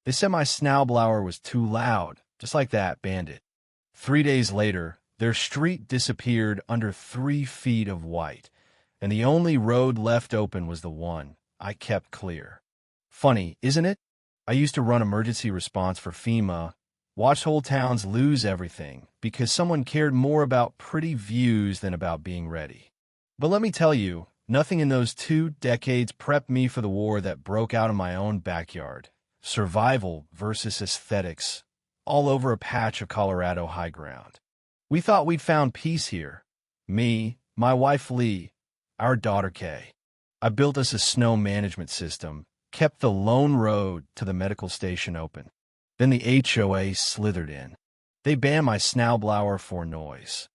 They said my Snowblower was too loud, just like that bandit. 3 days later, their street disappeared under 3 feet of white, and the only road left open was the one I kept clear. Funny, isn't it? I used to run emergency response for FEMA, watch whole towns lose everything because someone cared more about pretty views than about being ready. But let me tell you, nothing in those 2 decades prepped me for the war that broke out in my own backyard. Survival versus aesthetics, all over a patch of Colorado high ground. We thought we'd found peace here. Me, my wife Lee, our daughter Kay. I built us a snow management system, kept the lone road to the medical station open. Then the HOA slithered in. They banned my Snowblower for noise.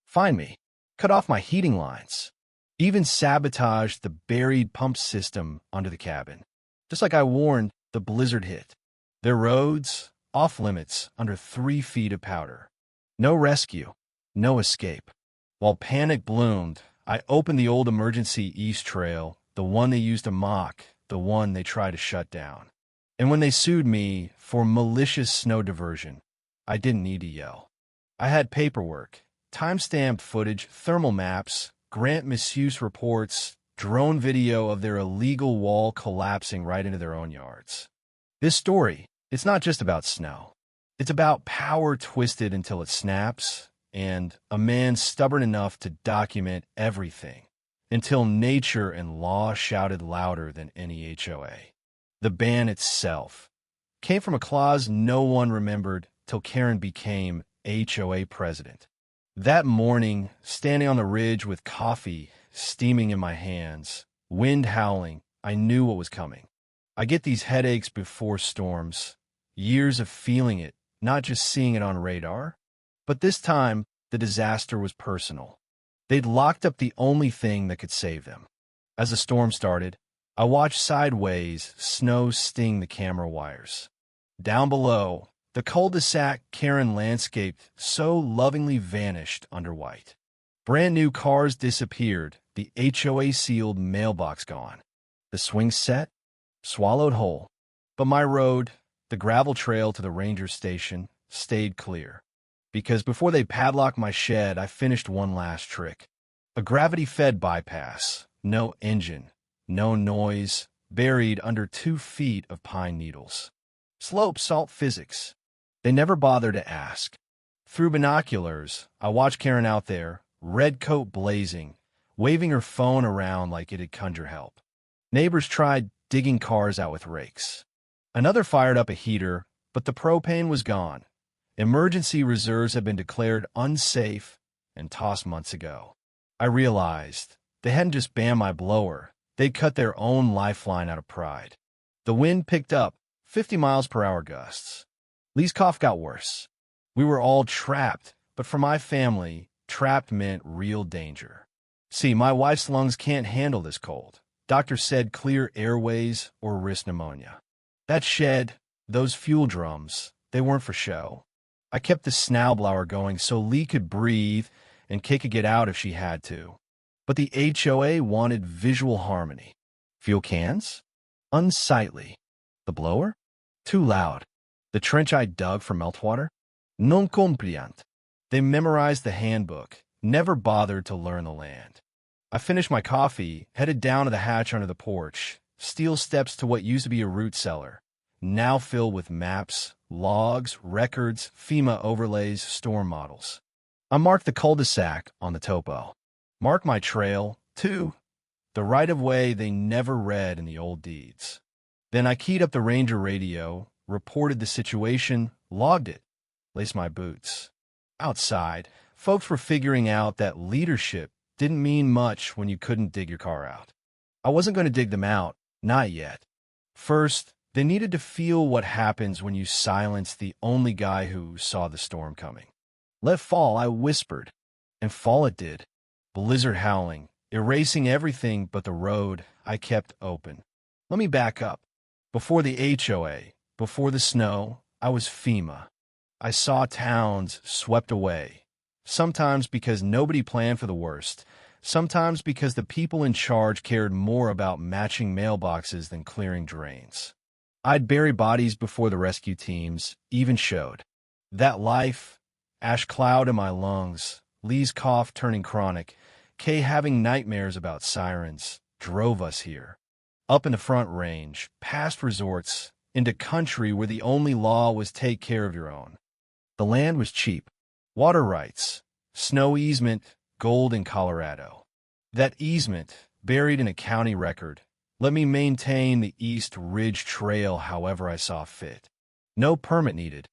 Fined me, cut off my heating lines, even sabotaged the buried pump system under the cabin. Just like I warned, the blizzard hit. Their roads, off limits, under 3 feet of powder. No rescue, no escape. While panic bloomed, I opened the old emergency east trail, the one they used to mock, the one they tried to shut down. And when they sued me for malicious snow diversion, I didn't need to yell. I had paperwork, time-stamped footage, thermal maps, grant misuse reports, drone video of their illegal wall collapsing right into their own yards. This story, it's not just about snow. It's about power twisted until it snaps, and a man stubborn enough to document everything, until nature and law shouted louder than any HOA. The ban itself came from a clause no one remembered till Karen became HOA president. That morning, standing on the ridge with coffee steaming in my hands, wind howling, I knew what was coming. I get these headaches before storms, years of feeling it, not just seeing it on radar. But this time, the disaster was personal. They'd locked up the only thing that could save them. As the storm started, I watched sideways snow sting the camera wires. Down below, the cul-de-sac Karen landscaped so lovingly vanished under white. Brand new cars disappeared, the HOA-sealed mailbox gone. The swing set, swallowed whole. But my road, the gravel trail to the ranger station, stayed clear. Because before they padlocked my shed, I finished one last trick. A gravity-fed bypass, no engine, no noise, buried under 2 feet of pine needles. Slope salt physics. They never bothered to ask. Through binoculars, I watched Karen out there, red coat blazing, waving her phone around like it had conjure help. Neighbors tried digging cars out with rakes. Another fired up a heater, but the propane was gone. Emergency reserves had been declared unsafe and tossed months ago. I realized they hadn't just banned my blower, they'd cut their own lifeline out of pride. The wind picked up, 50 miles per hour gusts. Lee's cough got worse. We were all trapped, but for my family, trapped meant real danger. See, my wife's lungs can't handle this cold. Doctor said clear airways or risk pneumonia. That shed, those fuel drums, they weren't for show. I kept the Snowblower going so Lee could breathe and Kay could get out if she had to. But the HOA wanted visual harmony. Fuel cans? Unsightly. The blower? Too loud. The trench I dug for meltwater? Non compliant. They memorized the handbook, never bothered to learn the land. I finished my coffee, headed down to the hatch under the porch, steel steps to what used to be a root cellar, now filled with maps, logs, records, FEMA overlays, storm models. I marked the cul-de-sac on the topo. Marked my trail, too, the right-of-way they never read in the old deeds. Then I keyed up the ranger radio, reported the situation, logged it, laced my boots. Outside, folks were figuring out that leadership didn't mean much when you couldn't dig your car out. I wasn't going to dig them out, not yet. First, they needed to feel what happens when you silence the only guy who saw the storm coming. Let fall, I whispered, and fall it did. Blizzard howling, erasing everything but the road I kept open. Let me back up. Before the HOA, before the snow, I was FEMA. I saw towns swept away, sometimes because nobody planned for the worst, sometimes because the people in charge cared more about matching mailboxes than clearing drains. I'd bury bodies before the rescue teams even showed. That life, ash cloud in my lungs, Lee's cough turning chronic, Kay having nightmares about sirens, drove us here. Up in the Front Range, past resorts, into country where the only law was take care of your own. The land was cheap. Water rights, snow easement, gold in Colorado. That easement, buried in a county record, let me maintain the East Ridge Trail however I saw fit. No permit needed.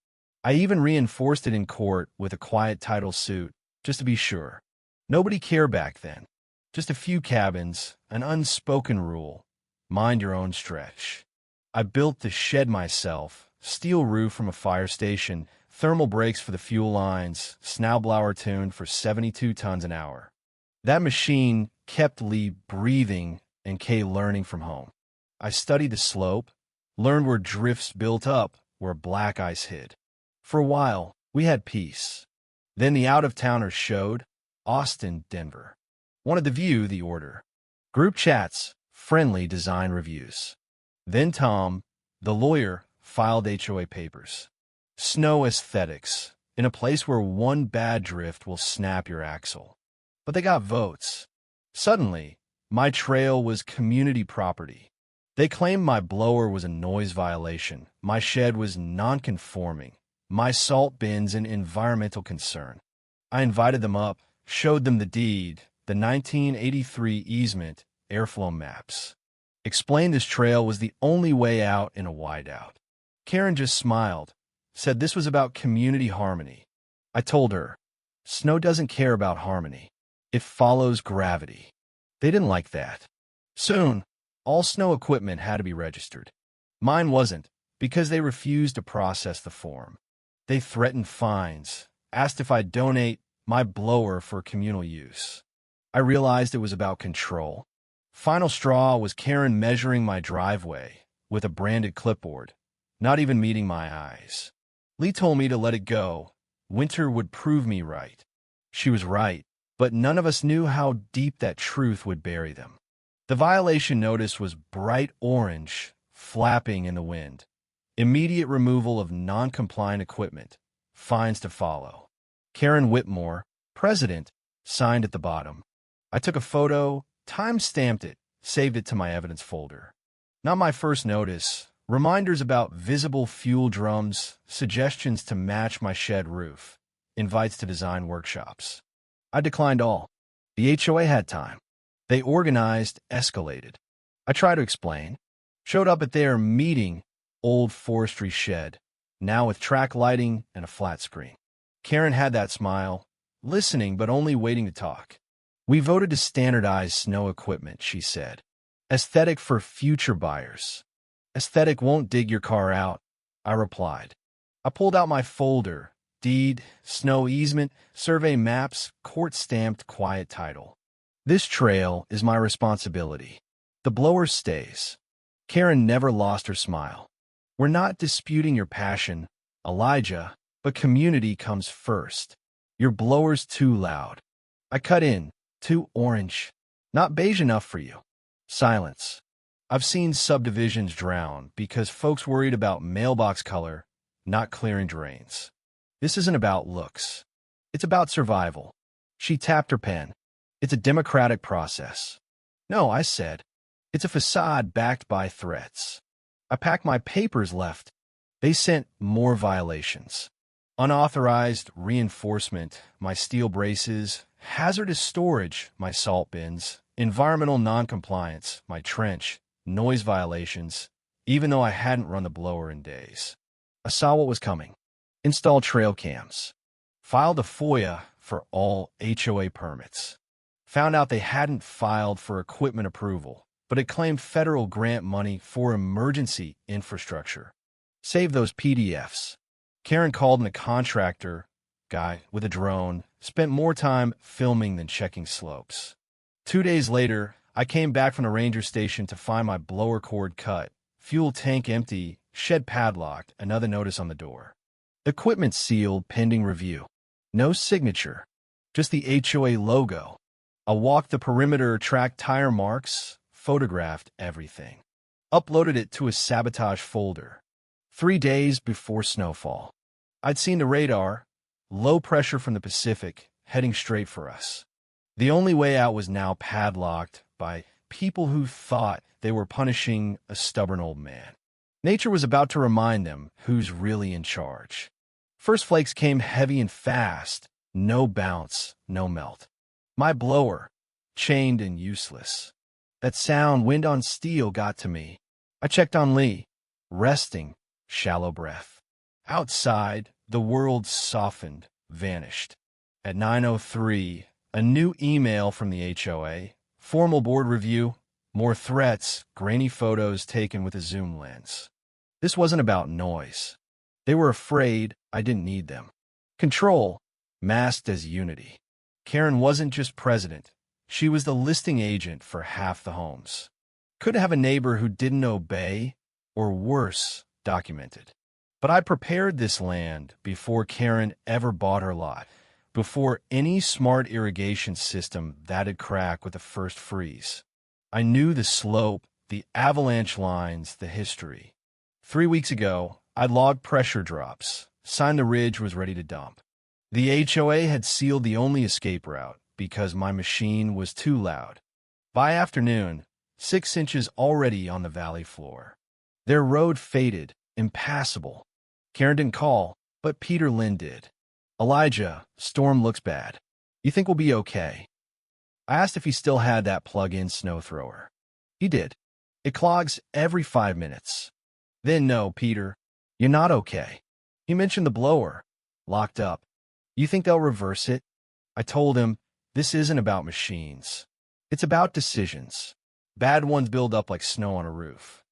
I even reinforced it in court with a quiet title suit, just to be sure. Nobody cared back then. Just a few cabins, an unspoken rule. Mind your own stretch. I built the shed myself, steel roof from a fire station, thermal brakes for the fuel lines, Snowblower tuned for 72 tons an hour. That machine kept Lee breathing and Kay learning from home. I studied the slope, learned where drifts built up, where black ice hid. For a while, we had peace. Then the out-of-towners showed. Austin, Denver. Wanted the view, the order. Group chats, friendly design reviews. Then Tom, the lawyer, filed HOA papers. Snow aesthetics, in a place where one bad drift will snap your axle. But they got votes. Suddenly, my trail was community property. They claimed my blower was a noise violation, my shed was non-conforming, my salt bins an environmental concern. I invited them up, showed them the deed, the 1983 easement, airflow maps. Explained this trail was the only way out in a wideout. Karen just smiled, said this was about community harmony. I told her, snow doesn't care about harmony. It follows gravity. They didn't like that. Soon, all snow equipment had to be registered. Mine wasn't, because they refused to process the form. They threatened fines, asked if I'd donate my blower for communal use. I realized it was about control. Final straw was Karen measuring my driveway with a branded clipboard, not even meeting my eyes. Lee told me to let it go. Winter would prove me right. She was right, but none of us knew how deep that truth would bury them. The violation notice was bright orange, flapping in the wind. Immediate removal of non-compliant equipment. Fines to follow. Karen Whitmore, president, signed at the bottom. I took a photo, time-stamped it, saved it to my evidence folder. Not my first notice. Reminders about visible fuel drums, suggestions to match my shed roof, invites to design workshops. I declined all. The HOA had time. They organized, escalated. I tried to explain. Showed up at their meeting, old forestry shed, now with track lighting and a flat screen. Karen had that smile, listening but only waiting to talk. We voted to standardize snow equipment, she said. Aesthetic for future buyers. Aesthetic won't dig your car out, I replied. I pulled out my folder, deed, snow easement, survey maps, court-stamped quiet title. This trail is my responsibility. The blower stays. Karen never lost her smile. We're not disputing your passion, Elijah, but community comes first. Your blower's too loud. I cut in, too orange. Not beige enough for you. Silence. I've seen subdivisions drown because folks worried about mailbox color, not clearing drains. This isn't about looks. It's about survival. She tapped her pen. It's a democratic process. No, I said. It's a facade backed by threats. I packed my papers left. They sent more violations. Unauthorized reinforcement, my steel braces, hazardous storage, my salt bins, environmental noncompliance, my trench, noise violations, even though I hadn't run the blower in days. I saw what was coming. Installed trail cams. Filed a FOIA for all HOA permits. Found out they hadn't filed for equipment approval, but it claimed federal grant money for emergency infrastructure. Save those PDFs. Karen called in a contractor, guy with a drone, spent more time filming than checking slopes. 2 days later, I came back from the ranger station to find my blower cord cut, fuel tank empty, shed padlocked, another notice on the door. Equipment sealed pending review. No signature, just the HOA logo. I walked the perimeter, tracked tire marks, photographed everything. uploaded it to a sabotage folder. 3 days before snowfall. I'd seen the radar, low pressure from the Pacific, heading straight for us. The only way out was now padlocked by people who thought they were punishing a stubborn old man. Nature was about to remind them who's really in charge. First flakes came heavy and fast, no bounce, no melt. My blower, chained and useless. That sound, wind on steel, got to me. I checked on Lee, resting, shallow breath. Outside, the world softened, vanished. At 9:03, a new email from the HOA, formal board review, more threats, grainy photos taken with a zoom lens. This wasn't about noise. They were afraid I didn't need them. Control, masked as unity. Karen wasn't just president. She was the listing agent for half the homes. Couldn't have a neighbor who didn't obey, or worse, documented. But I prepared this land before Karen ever bought her lot, before any smart irrigation system that'd crack with the first freeze. I knew the slope, the avalanche lines, the history. 3 weeks ago, I logged pressure drops, signed the ridge was ready to dump. The HOA had sealed the only escape route because my machine was too loud. By afternoon, 6 inches already on the valley floor. Their road faded, impassable. Karen didn't call, but Peter Lynn did. Elijah, storm looks bad. You think we'll be okay? I asked if he still had that plug-in snow thrower. He did. It clogs every 5 minutes. Then no, Peter, you're not okay. He mentioned the blower. Locked up. You think they'll reverse it? I told him, this isn't about machines. It's about decisions. Bad ones build up like snow on a roof.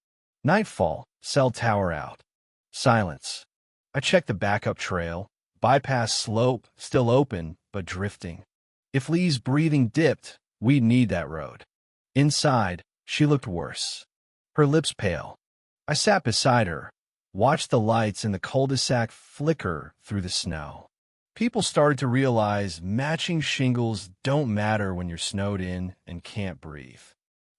Nightfall, cell tower out. Silence. I checked the backup trail. Bypass slope, still open, but drifting. If Lee's breathing dipped, we'd need that road. Inside, she looked worse. Her lips pale. I sat beside her, watched the lights in the cul-de-sac flicker through the snow. People started to realize matching shingles don't matter when you're snowed in and can't breathe.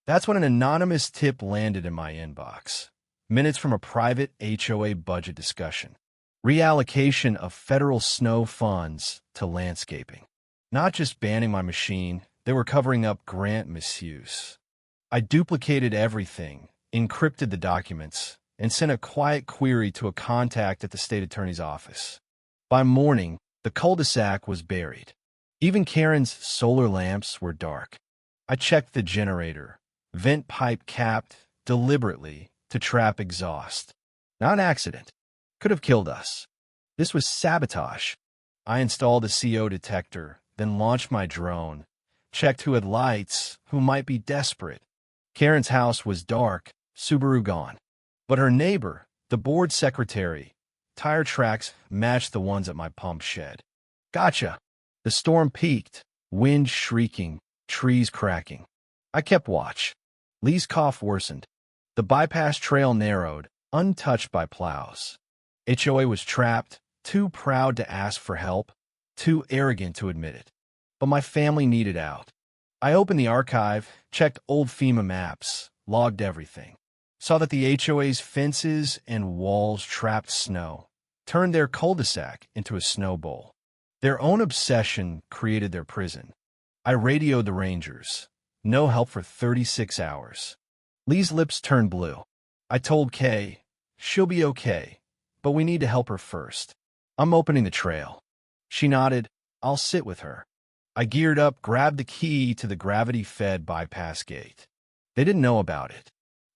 That's when an anonymous tip landed in my inbox. Minutes from a private HOA budget discussion. Reallocation of federal snow funds to landscaping. Not just banning my machine, they were covering up grant misuse. I duplicated everything, encrypted the documents, and sent a quiet query to a contact at the state attorney's office. By morning, the cul-de-sac was buried. Even Karen's solar lamps were dark. I checked the generator, vent pipe capped deliberately to trap exhaust. Not an accident. Could have killed us. This was sabotage. I installed a CO detector, then launched my drone, checked who had lights, who might be desperate. Karen's house was dark, Subaru gone. But her neighbor, the board secretary, tire tracks matched the ones at my pump shed. Gotcha. The storm peaked, wind shrieking, trees cracking. I kept watch. Lee's cough worsened. The bypass trail narrowed, untouched by plows. HOA was trapped, too proud to ask for help, too arrogant to admit it. But my family needed out. I opened the archive, checked old FEMA maps, logged everything. Saw that the HOA's fences and walls trapped snow, turned their cul-de-sac into a snow bowl. Their own obsession created their prison. I radioed the rangers. No help for 36 hours. Lee's lips turned blue. I told Kay, she'll be okay, but we need to help her first. I'm opening the trail. She nodded, I'll sit with her. I geared up, grabbed the key to the gravity-fed bypass gate. They didn't know about it.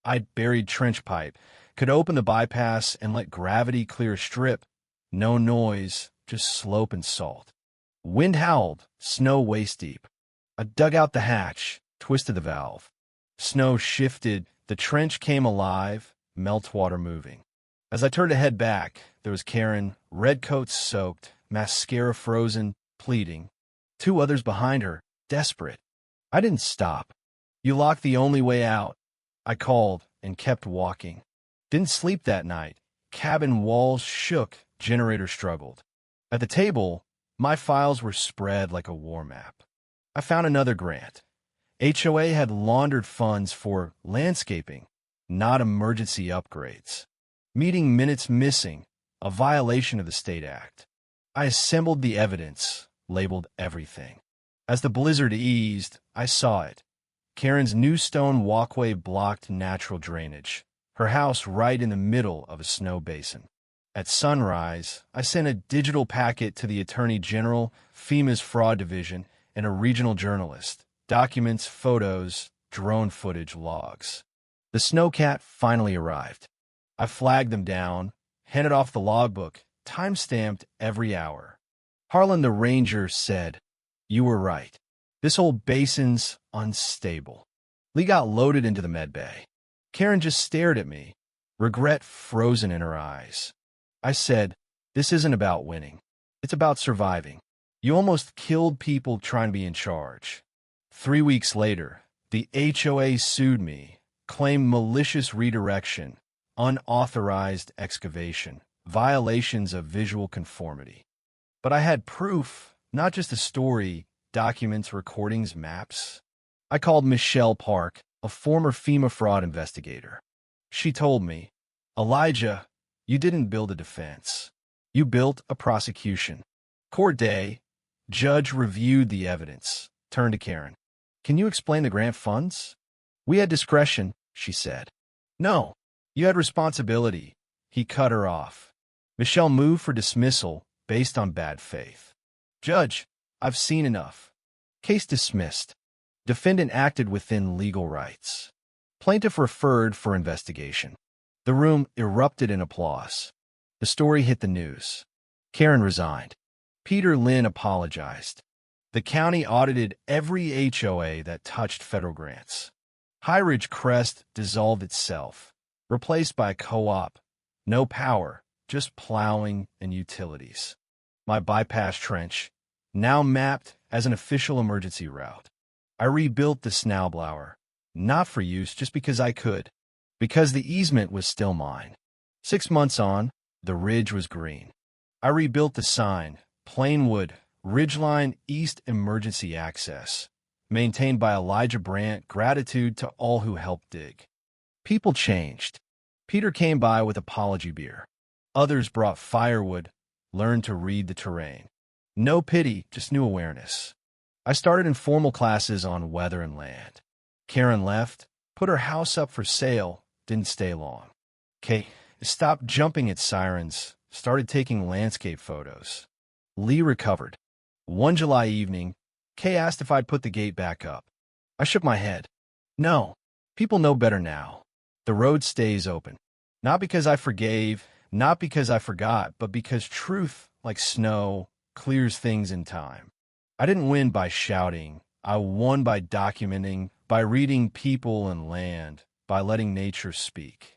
I'd buried trench pipe, could open the bypass and let gravity clear a strip. No noise, just slope and salt. Wind howled, snow waist-deep. I dug out the hatch, twisted the valve. Snow shifted, the trench came alive, meltwater moving. As I turned to head back, there was Karen, red coat soaked, mascara frozen, pleading. 2 others behind her, desperate. I didn't stop. You locked the only way out. I called and kept walking. Didn't sleep that night. Cabin walls shook, generator struggled. At the table, my files were spread like a war map. I found another grant. HOA had laundered funds for landscaping. not emergency upgrades. Meeting minutes missing, a violation of the State Act. I assembled the evidence, labeled everything. As the blizzard eased, I saw it. Karen's new stone walkway blocked natural drainage, her house right in the middle of a snow basin. At sunrise, I sent a digital packet to the Attorney General, FEMA's Fraud Division, and a regional journalist. Documents, photos, drone footage, logs. The snowcat finally arrived. I flagged them down, handed off the logbook, time-stamped every hour. Harlan the ranger said, "You were right. This old basin's unstable." Lee got loaded into the medbay. Karen just stared at me, regret frozen in her eyes. I said, "This isn't about winning. It's about surviving. You almost killed people trying to be in charge." 3 weeks later, the HOA sued me, claimed malicious redirection, unauthorized excavation, violations of visual conformity. But I had proof, not just a story, documents, recordings, maps. I called Michelle Park, a former FEMA fraud investigator. She told me, "Elijah, you didn't build a defense. You built a prosecution." Court day, judge reviewed the evidence, turned to Karen. "Can you explain the grant funds?" "We had discretion," she said. "No, you had responsibility." He cut her off. Michelle moved for dismissal based on bad faith. "Judge, I've seen enough." Case dismissed. Defendant acted within legal rights. Plaintiff referred for investigation. The room erupted in applause. The story hit the news. Karen resigned. Peter Lynn apologized. The county audited every HOA that touched federal grants. High Ridge Crest dissolved itself, replaced by a co-op. No power, just plowing and utilities. My bypass trench, now mapped as an official emergency route. I rebuilt the Snowblower, not for use, just because I could, because the easement was still mine. 6 months on, the ridge was green. I rebuilt the sign, plain wood, Ridgeline East Emergency Access, maintained by Elijah Brandt, gratitude to all who helped dig. People changed. Peter came by with apology beer. Others brought firewood, learned to read the terrain. No pity, just new awareness. I started informal classes on weather and land. Karen left, put her house up for sale, didn't stay long. Kay stopped jumping at sirens, started taking landscape photos. Lee recovered. One July evening, Kay asked if I'd put the gate back up. I shook my head. No, people know better now. The road stays open. Not because I forgave, not because I forgot, but because truth, like snow, clears things in time. I didn't win by shouting. I won by documenting, by reading people and land, by letting nature speak.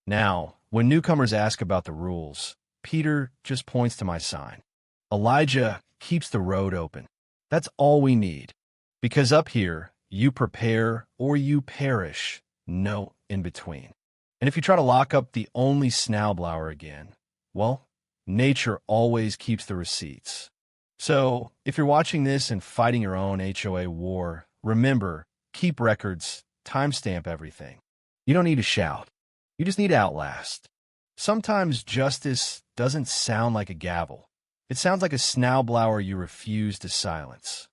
Now, when newcomers ask about the rules, Peter just points to my sign. Elijah keeps the road open. That's all we need. Because up here, you prepare or you perish. No in between. And if you try to lock up the only Snowblower again, well, nature always keeps the receipts. So, if you're watching this and fighting your own HOA war, remember, keep records, timestamp everything. You don't need to shout. You just need to outlast. Sometimes justice doesn't sound like a gavel. It sounds like a Snowblower you refuse to silence.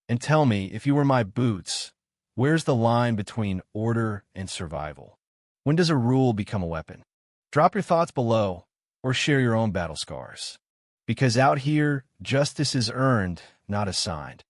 And tell me, if you were my boots, where's the line between order and survival? When does a rule become a weapon? Drop your thoughts below or share your own battle scars. Because out here, justice is earned, not assigned.